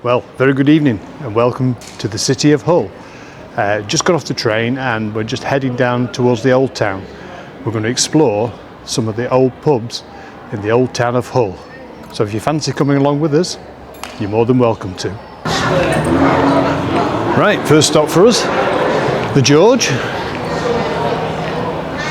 Well, very good evening and welcome to the city of Hull. Just got off the train and we're just heading down towards the old town. We're going to explore some of the old pubs in the old town of Hull. So if you fancy coming along with us, you're more than welcome to. Right, first stop for us, the George.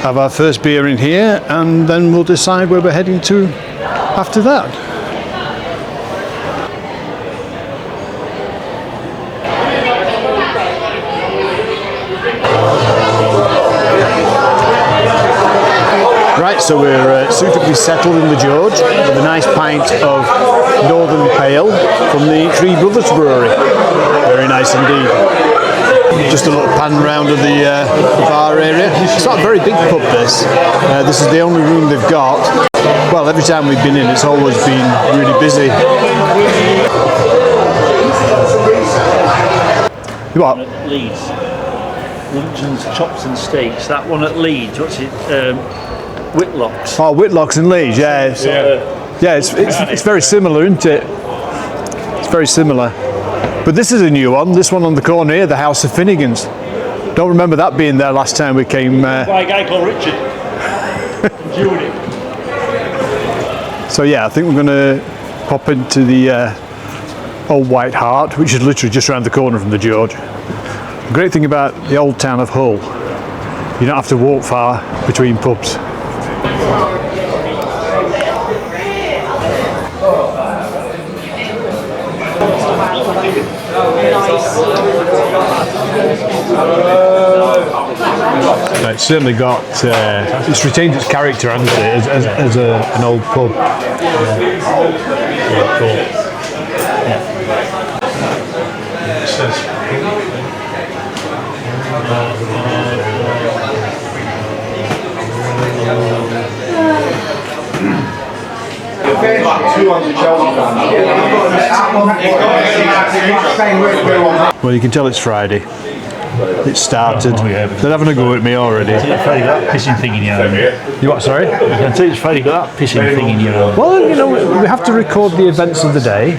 Have our first beer in here and then we'll decide where we're heading to after that. Right, so we're suitably settled in the George with a nice pint of Northern Pale from the Three Brothers Brewery. Very nice indeed. Just a little pan round of the bar area. It's not a very big pub, this. This is the only room they've got. Well, every time we've been in, it's always been really busy. What? At Leeds. Luncheons, chops and steaks. That one at Leeds, what's it? Whitlock's. Oh, Whitlock's in Leeds, yeah. It's very similar, isn't it? It's very similar. But this is a new one, this one on the corner here, the House of Finnegan's. Don't remember that being there last time we came. By a guy called Richard. Judy. So yeah, I think we're going to pop into the Old White Harte, which is literally just around the corner from the George. The great thing about the old town of Hull, you don't have to walk far between pubs. It's certainly got, it's retained its character, hasn't it, as an old pub. Yeah, cool. Well, you can tell it's Friday. It started. Oh, yeah. They're having a go at me already. Friday got that pissing thing in your hand. You what, sorry? I can tell it's Friday got that pissing thing in your hand. Well, you know, we have to record the events of the day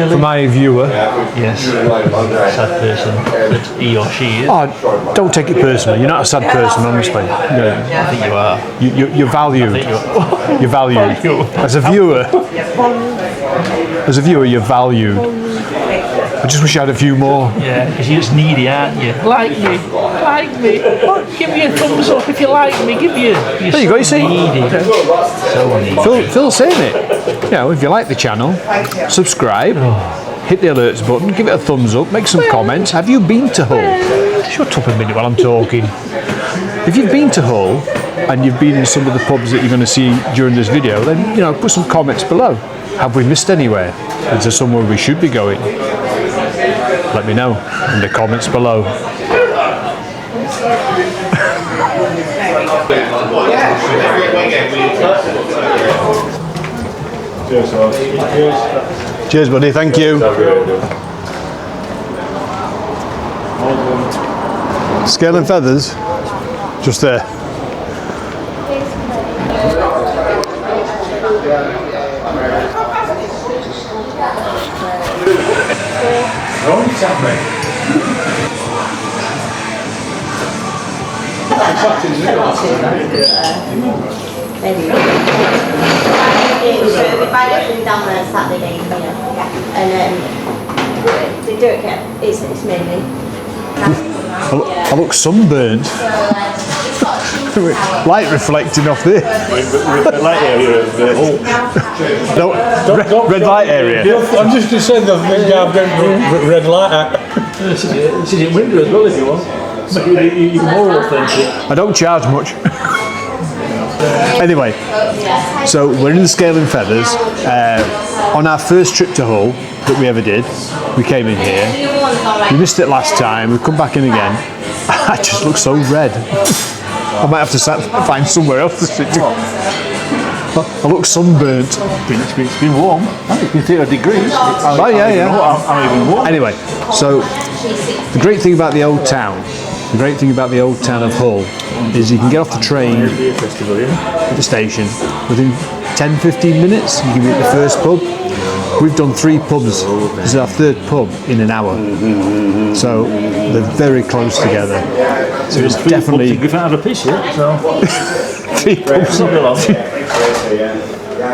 for my viewer. Yes. Sad person that he or she is. Oh, don't take it personally. You're not a sad person, honestly. No. I think you are. You're valued. You're valued. As a viewer, you're valued. I just wish I had a few more. Yeah, because you're just needy, aren't you? Like me. Oh, give me a thumbs up if you like me. Give you. There you go, you see. Needy. So needy. Phil's saying it. You know, if you like the channel, subscribe, hit the alerts button, give it a thumbs up, make some comments. Have you been to Hull? Shut up a minute while I'm talking. If you've been to Hull and you've been in some of the pubs that you're going to see during this video, then, you know, put some comments below. Have we missed anywhere? Is there somewhere we should be going? Let me know in the comments below. Cheers, buddy. Thank you. Scale and feathers? Just there. Down there Saturday, and they do it. It's mainly. I look sunburnt. Light reflecting off there. Light area of No, red light area. I'm just to say the red light. This is in winter as well if you want. Make it even more authentic. I don't charge much. Anyway, so we're in the Scale and Feathers. On our first trip to Hull that we ever did, we came in here. We missed it last time. We've come back in again. I just look so red. I might have to find somewhere else to sit. I look sunburnt. It's been warm. It's been 30 degrees. Oh yeah. I'm even warm. Anyway, so the great thing about the old town, of Hull, is you can get off the train at the station within 10-15 minutes. You can be at the first pub. We've done 3 pubs. This is our 3rd pub in an hour. So they're very close together. So it's definitely... We've had a piss yet, so... 3 pubs.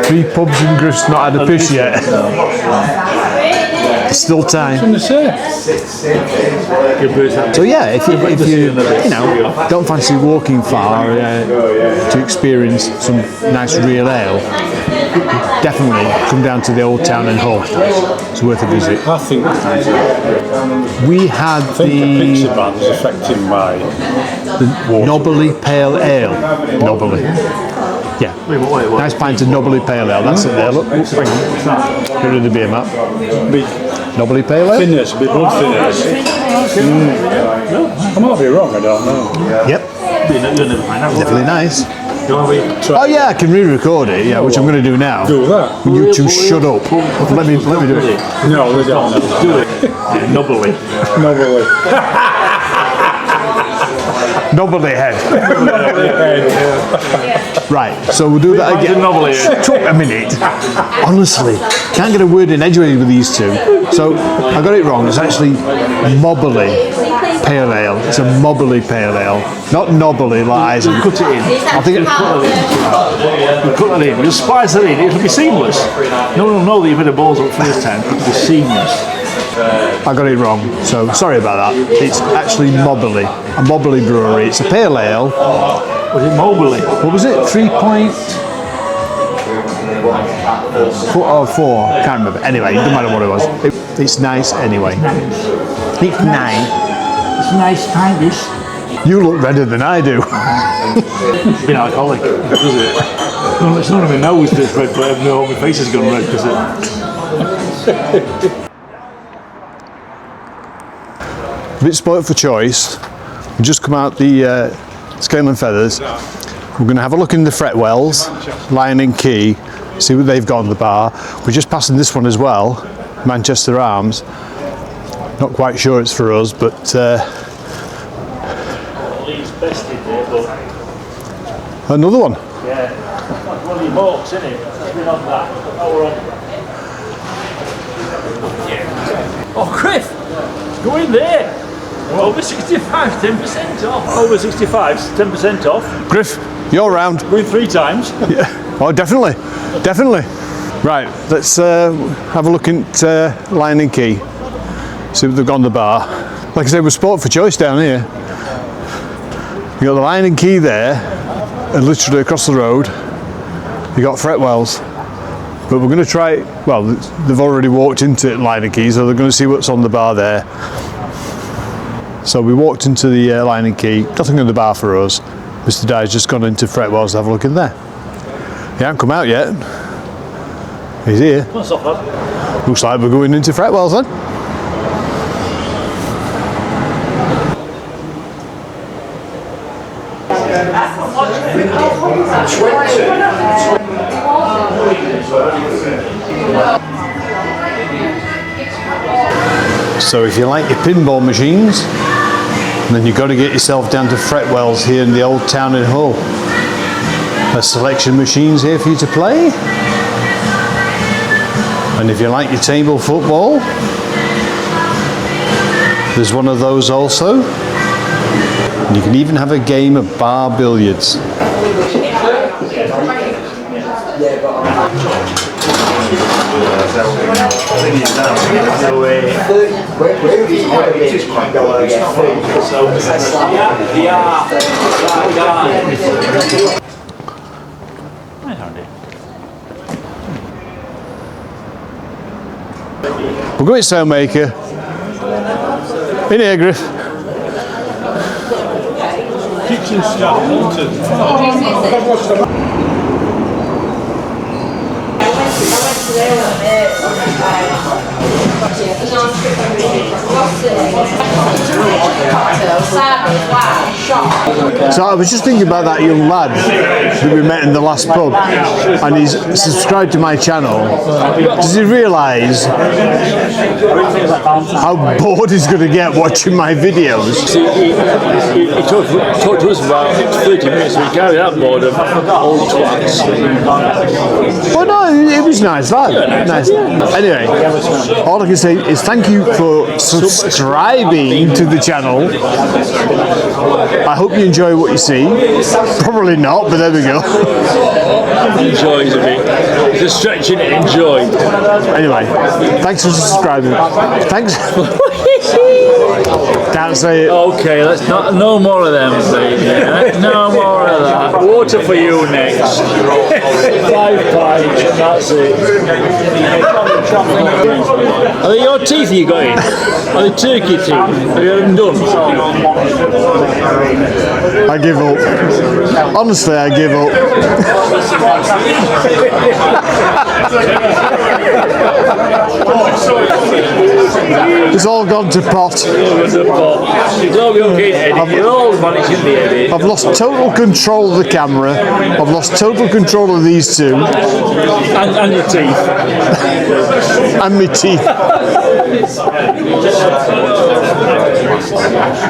3 pubs in Griff's not had a piss yet. Still time. So yeah, if you don't fancy walking far to experience some nice real ale, definitely come down to the Old Town in Hull. It's worth a visit. I think We had the pizza band's affecting my Knobbly Pale Ale. Knobbly. Yeah. Nice pint of Knobbly Pale Ale. That's it there. Look. Get rid of the beer map. Knobbly Pale Ale? thinners, a bit blood thinners. I might be wrong, I don't know. Yep. Definitely nice. Try Oh yeah, I can re-record it, yeah, which I'm going to do now. do that. You two shut up. Let me do it. No, they don't. Do it. Knobbly. Nobly. Knobbly head. Right, so we'll do that again. Took a minute. Honestly, can't get a word in edgeways with these two. So I got it wrong. It's actually Mobbly Pale Ale. It's a Mobbly Pale Ale, not Knobbly like Isaac. Cut it in. I think Cut that in. Just splice it in. It'll be seamless. No one will know that you've had a balls up first time. It'll be seamless. I got it wrong, so sorry about that. It's actually Mobbly, a Mobbly brewery. It's a pale ale. Was it Mobley? What was it? 3.4? I can't remember. Anyway, it doesn't matter what it was. It's nice anyway. It's nice. It's a nice time, this. You look redder than I do. It's been alcoholic, does it? No, it's not on my nose this red, but I know my face has gone red because it. A bit spoilt for choice. We've just come out the Scale and Feathers. We're going to have a look in the Fretwells, Lion and Key, see what they've got on the bar. We're just passing this one as well, Manchester Arms. Not quite sure it's for us, but Lee's best in there, but another one. yeah, like one of your marks, isn't it? It's been on that. Oh, we're on. Oh, Griff, go in there. Over 65, 10% off. Over 65, 10% off. Griff, you're round. Going 3 times. Yeah. Oh, definitely, definitely. Right, let's have a look at Lion and Key. See what they've got on the bar. Like I said, we're sport for choice down here. You got the Lion and Key there, and literally across the road, you got Fretwells. But we're going to try. Well, they've already walked into Lion and Key, so they're going to see what's on the bar there. So we walked into the Lion and Key. Nothing on the bar for us. Mr. Dye's just gone into Fretwells to have a look in there. He hasn't come out yet. He's here. What's off that? Looks like we're going into Fretwells then. So if you like your pinball machines, then you've got to get yourself down to Fretwells here in the Old Town in Hull. A selection of machines here for you to play. And if you like your table football, there's one of those also. And you can even have a game of bar billiards. We're going to Sailmaker. In here, Griff. Kitchen staff, Hilton. So I was just thinking about that young lad that we met in the last pub, and he's subscribed to my channel. Does he realise how bored he's going to get watching my videos? He talked to us about 30 minutes, we carried that board of old twats. Well, no, it was nice, lad. Nice. Anyway, all I can say is thank you for subscribing to the channel. I hope you enjoy what you see. Probably not, but there we go. Enjoys a bit. Just stretching it, enjoy. Anyway, thanks for subscribing. Thanks. Can't say it. Okay, let's not. No more of them, baby. No more of that. Water for you next. 5 pints, and that's it. Are they your teeth you got in? Are they turkey teeth? Have you had them done? I give up. Honestly, I give up. It's all gone to pot. It's all okay, Eddie. You're all managing the edit. I've lost total control of the camera. I've lost total control of these two. And your teeth. And my teeth.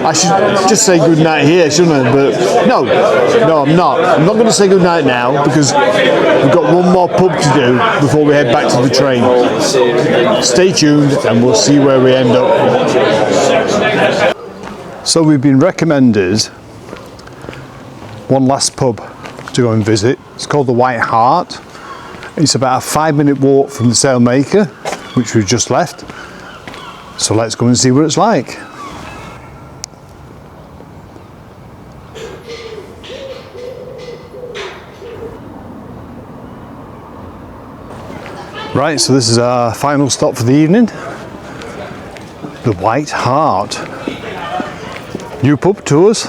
I should just say good night here, shouldn't I? But no, I'm not. I'm not going to say good night now because we've got one more pub to do before we head back to the train. Stay tuned and we'll see where we end up. So we've been recommended one last pub to go and visit. It's called the White Harte. It's about a 5-minute walk from the Sailmaker, which we've just left. So let's go and see what it's like. Right, so this is our final stop for the evening. The White Harte. New pub to us.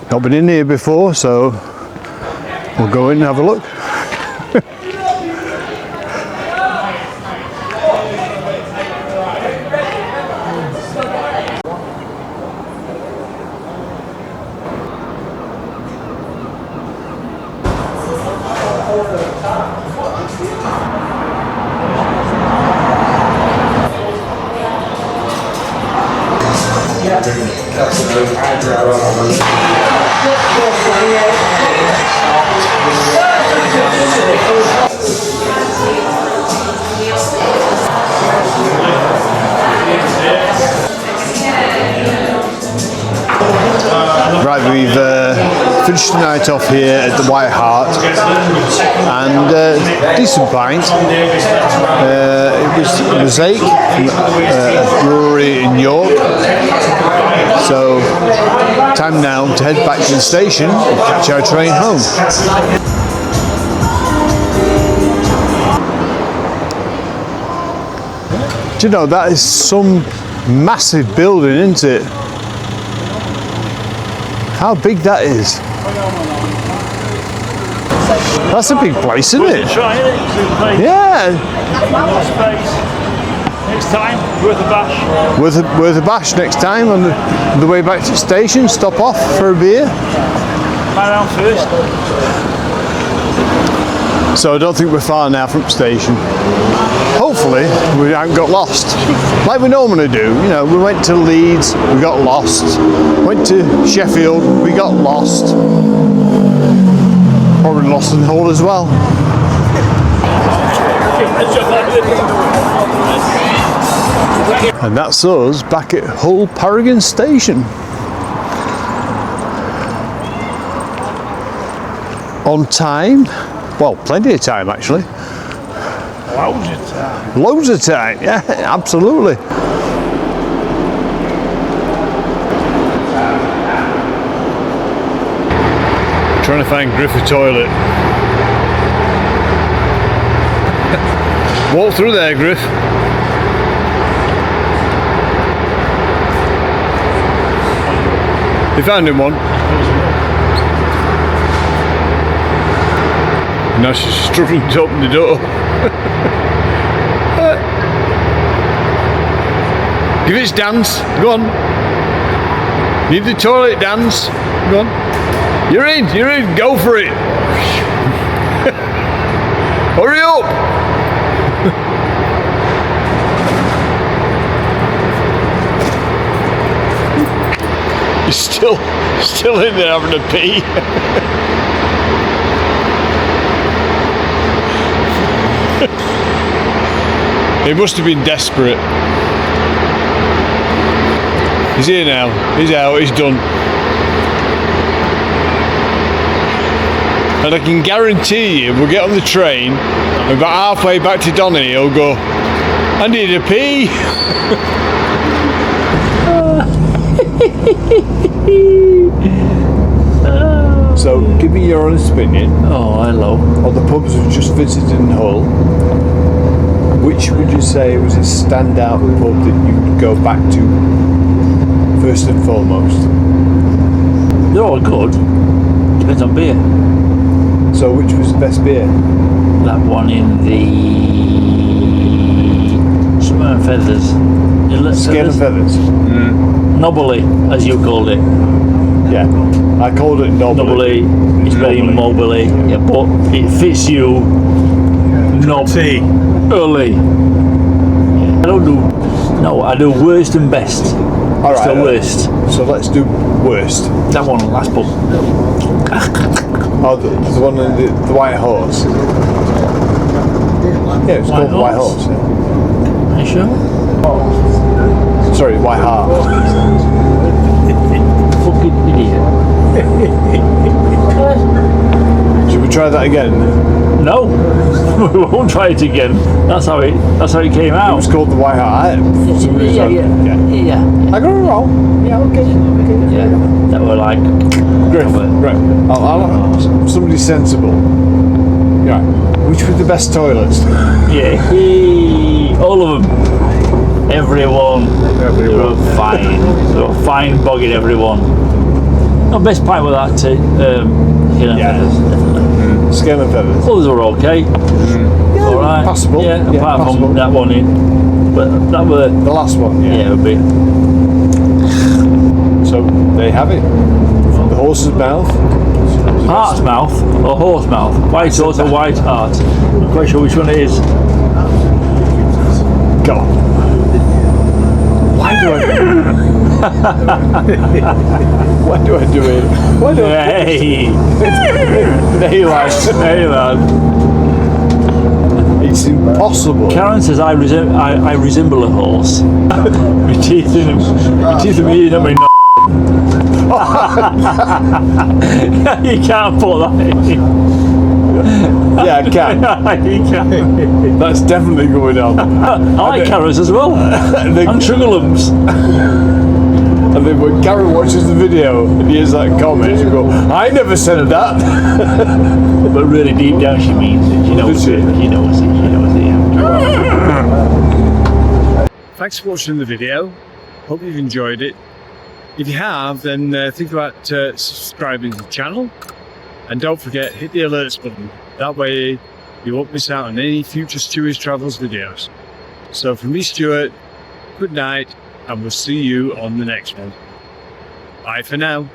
Not been in here before, so we'll go in and have a look. Right, we've finished the night off here at the White Harte, and decent pint. It was Mosaic, a brewery in York. So, time now to head back to the station and catch our train home. Do you know, that is some massive building, isn't it? How big that is. That's a big place, isn't it? Yeah. Next time, worth a bash. Worth a bash next time on the way back to the station. Stop off for a beer. Around first. So I don't think we're far now from the station. Hopefully we haven't got lost. Like we normally do. You know, we went to Leeds, we got lost. Went to Sheffield, we got lost. Probably lost in Hull as well. And that's us back at Hull Paragon Station. On time. Well, plenty of time actually. Loads of time. Loads of time, yeah, absolutely. Trying to find Griffith toilet. Walk through there, Griff. You found him one? Now she's struggling to open the door. Give it its dance. Go on. Need the toilet dance? Go on. You're in, go for it. Hurry up. You're still in there having a pee. He must have been desperate. He's here now. He's out. He's done. And I can guarantee you, we'll get on the train, and about halfway back to Donny, he'll go, I need a pee. So, give me your honest opinion. Oh, hello. Of the pubs we've just visited in Hull, which would you say was a standout pub that you would go back to first and foremost? They're all good. Depends on beer. So, which was the best beer? That one in the Scale and Feathers. Scale and Feathers. Nobbly, as you called it. Yeah, I called it Nobbly. Nobbly, it's very mobily, yeah, but it fits you. Early. I don't do. No, I do worst and best. All It's right. the worst. So let's do worst. That one, last pub. Oh, the one in the White Horse. Yeah, it's called the White Horse. Are you sure? Sorry, White Hart. Fucking idiot. Should we try that again? No, we won't try it again. That's how it came It out. was called the White Hart. For some reason. Yeah. I got it wrong. Yeah, okay. Yeah, that were like. Great. Right. I'll somebody sensible. Yeah. Which were the best toilets? Yeah, all of them. Everyone. They were fine. They were fine bogging everyone. No, best part with that Scale and Feathers, definitely. Scale and Feathers. Others were okay. All right. Passable. Yeah, Yeah, apart passable. from that one in. But that were. The last one. Yeah, a bit. So there you have it. From the horse's mouth. Heart's mouth or horse mouth? White horse or white heart? I'm not quite sure which one it is. Go on. Why do I do it? Why do I Hey! Hey lad. Hey lad. It's impossible. Karen says I resemble a horse. My teeth in me, not my n***. You can't put that in. Yeah, I can. You can't. That's definitely going on. I like carrots as well. And sugar lumps. And then when Karen watches the video and hears that comment, she'll go, I never said that. But really deep down she means it. She knows it. She knows it. Thanks for watching the video. Hope you've enjoyed it. If you have, then think about subscribing to the channel. And don't forget, hit the alerts button. That way you won't miss out on any future Stuart's Travels videos. So from me, Stuart, good night, and we'll see you on the next one. Bye for now.